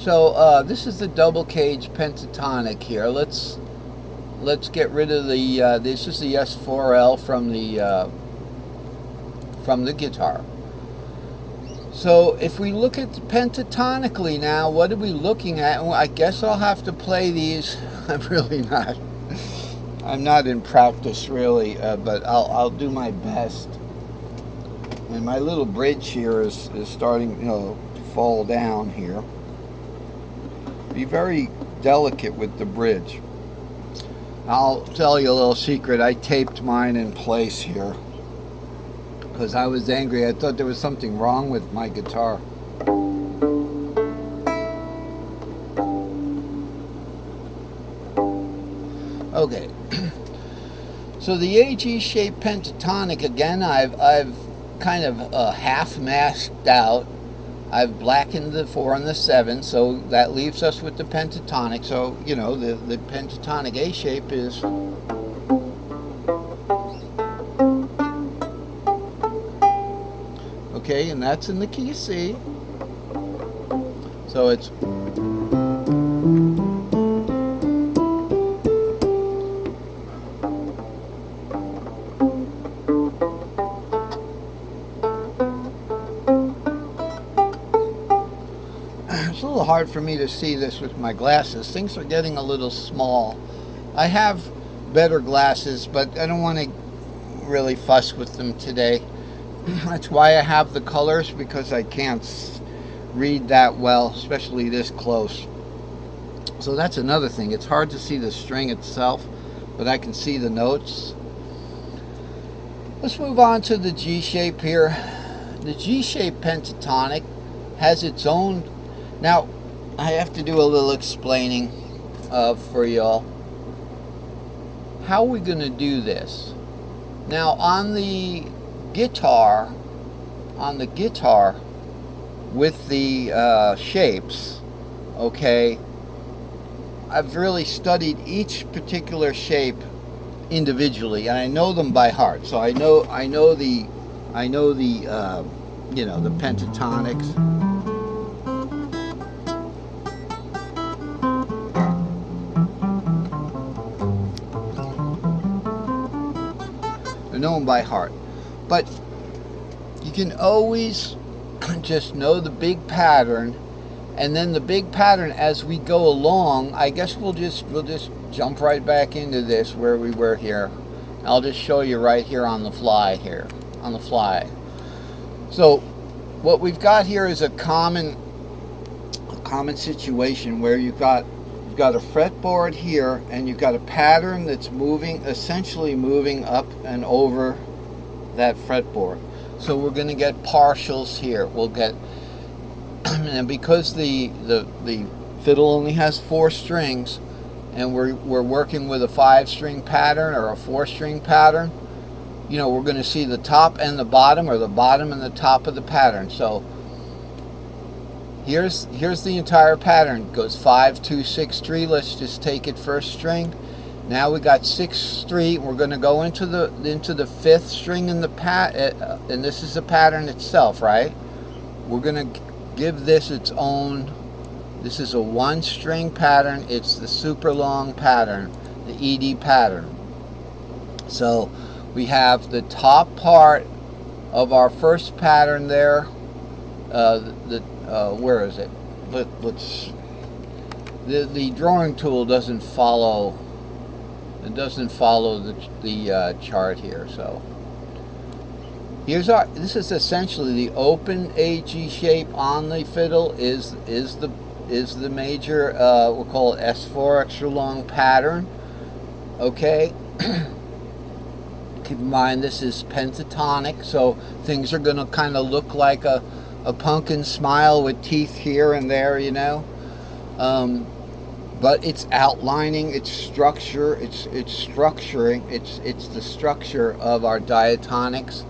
So this is the double cage pentatonic here. Let's get rid of the this is the S4L from the guitar. So if we look at pentatonically now, what are we looking at? Well, I guess I'll have to play these. I'm not in practice really, but I'll do my best. And my little bridge here is starting, to fall down here. Be very delicate with the bridge. I'll tell you a little secret. I taped mine in place here because I was angry. I thought there was something wrong with my guitar. Okay. So the AG-shaped pentatonic, again, I've kind of half masked out. I've blackened the 4 and the 7, so that leaves us with the pentatonic. So, the pentatonic A shape is... Okay, and that's in the key C. So it's... It's a little hard for me to see this with my glasses. Things are getting a little small. I have better glasses, but I don't want to really fuss with them today. That's why I have the colors, because I can't read that well, especially this close. So that's another thing. It's hard to see the string itself, but I can see the notes. Let's move on to the G shape here. The G shape pentatonic has its own... Now, I have to do a little explaining for y'all. How are we going to do this? Now, on the guitar with the shapes, okay, I've really studied each particular shape individually, and I know them by heart. So I know the the pentatonics. Know them by heart, but you can always just know the big pattern, and then the big pattern as we go along. I guess we'll just jump right back into this where we were here. I'll just show you right here on the fly So what we've got here is a common situation where you've got a fretboard here, and you've got a pattern that's essentially moving up and over that fretboard. So we're going to get partials here. We'll get, and because the fiddle only has 4 strings, and we're working with a 5-string pattern or a 4-string pattern, we're going to see the top and the bottom, or the bottom and the top of the pattern. So here's the entire pattern. It goes 5, 2, 6, 3. Let's just take it first string. Now we got 6, 3. We're going to go into the 5th string in the and this is the pattern itself, right? We're going to give this its own. This is a 1-string pattern. It's the super long pattern, the ED pattern. So we have the top part of our first pattern there. Where is it? The drawing tool doesn't follow. It doesn't follow the chart here. So this is essentially the open AG shape on the fiddle. Is the major we'll call it S4 extra long pattern. Okay. Keep in mind this is pentatonic, so things are going to kind of look like a pumpkin smile with teeth here and there, but it's outlining, its structure, it's structuring, it's the structure of our diatonics,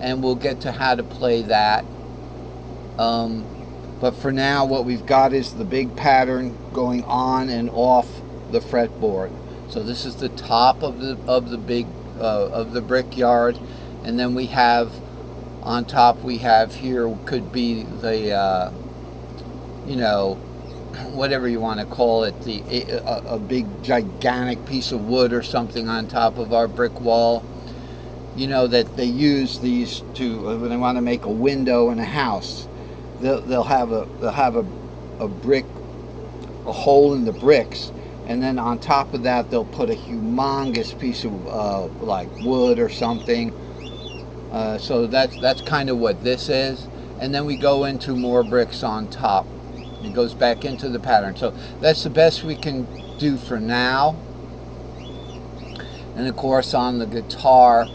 and we'll get to how to play that. But for now, what we've got is the big pattern going on and off the fretboard. So this is the top of the big of the brickyard, and then we have on top, we have here could be the whatever you want to call it, a big gigantic piece of wood or something on top of our brick wall. You know that they use these to when they want to make a window in a house. They'll have a brick, a hole in the bricks, and then on top of that they'll put a humongous piece of like wood or something. So that's kind of what this is, and then we go into more bricks on top. It goes back into the pattern. So that's the best we can do for now. And of course on the guitar,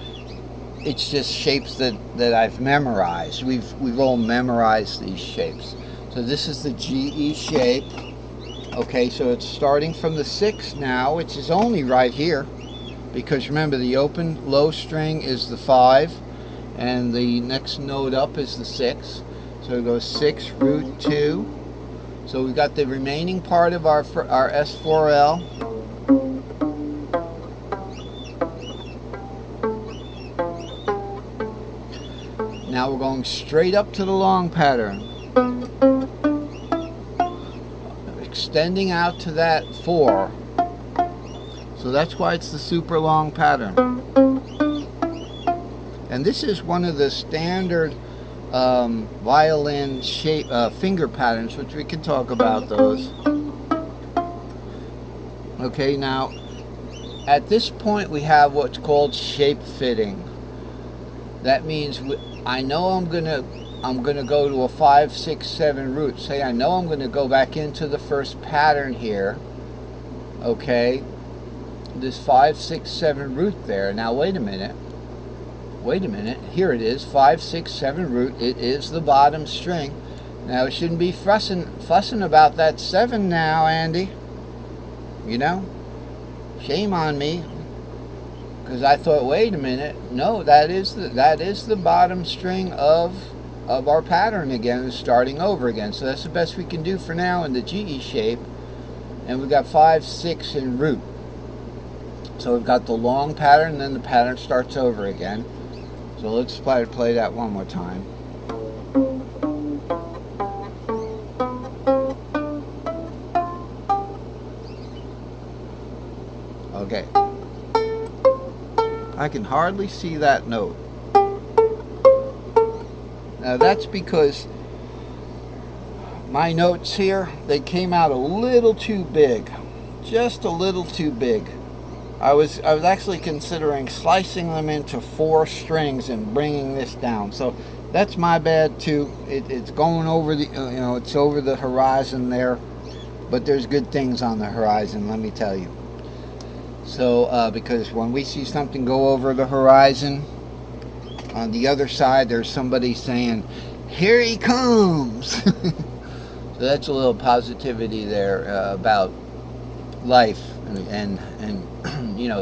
it's just shapes that I've memorized. We've all memorized these shapes. So this is the GE shape. Okay, so it's starting from the 6 now, which is only right here, because remember the open low string is the 5 and the next note up is the 6. So it goes 6 root 2. So we've got the remaining part of our S4L. Now we're going straight up to the long pattern, extending out to that 4. So that's why it's the super long pattern. And this is one of the standard violin shape finger patterns, which we can talk about those. Okay, now at this point we have what's called shape fitting. That means I know I'm gonna go to a 5, 6, 7 root. Say I know I'm gonna go back into the first pattern here. Okay, this 5, 6, 7 root there. Now wait a minute. Here it is, 5, 6, 7 root. It is the bottom string. Now it shouldn't be fussing about that 7 now, Andy. You know, shame on me. Because I thought, wait a minute, no, that is the bottom string of our pattern again, starting over again. So that's the best we can do for now in the GE shape. And we've got 5, 6 in root. So we've got the long pattern, and then the pattern starts over again. So let's play that one more time. Okay. I can hardly see that note. Now that's because my notes here, they came out a little too big. Just a little too big. I was actually considering slicing them into 4 strings and bringing this down. So that's my bad too. It's going over the, it's over the horizon there. But there's good things on the horizon, let me tell you. So, because when we see something go over the horizon, on the other side there's somebody saying, "Here he comes!" So that's a little positivity there about life and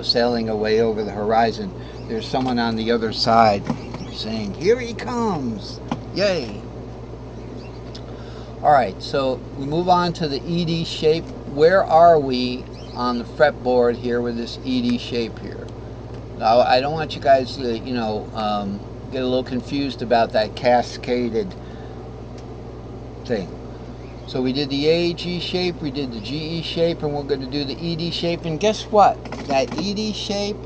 sailing away over the horizon. There's someone on the other side saying, "Here he comes! Yay!" Alright, so we move on to the ED shape. Where are we on the fretboard here with this ED shape here? Now, I don't want you guys to, get a little confused about that cascaded thing. So we did the AG shape, we did the GE shape, and we're going to do the ED shape. And guess what? That ED shape,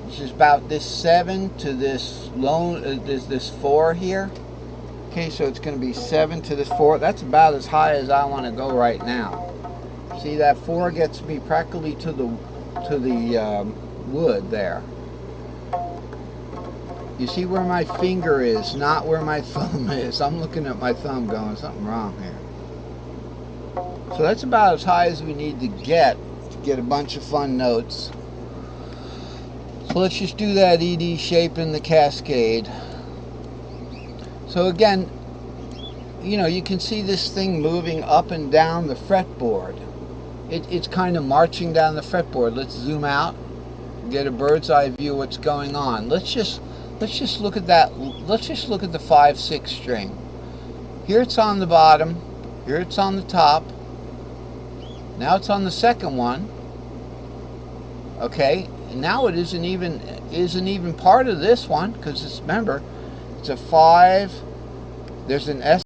which is about this 7 to this this 4 here. Okay, so it's going to be 7 to this 4. That's about as high as I want to go right now. See, that 4 gets me practically to the wood there. You see where my finger is, not where my thumb is. I'm looking at my thumb going, something wrong here. So that's about as high as we need to get a bunch of fun notes. So let's just do that ED shape in the cascade. So again, you can see this thing moving up and down the fretboard. It's kind of marching down the fretboard. Let's zoom out, get a bird's eye view of what's going on. Let's just look at that. Let's just look at the 5, 6 string. Here it's on the bottom. Here it's on the top. Now it's on the second one. Okay, and now it isn't even part of this one, because remember, it's a 5. There's an S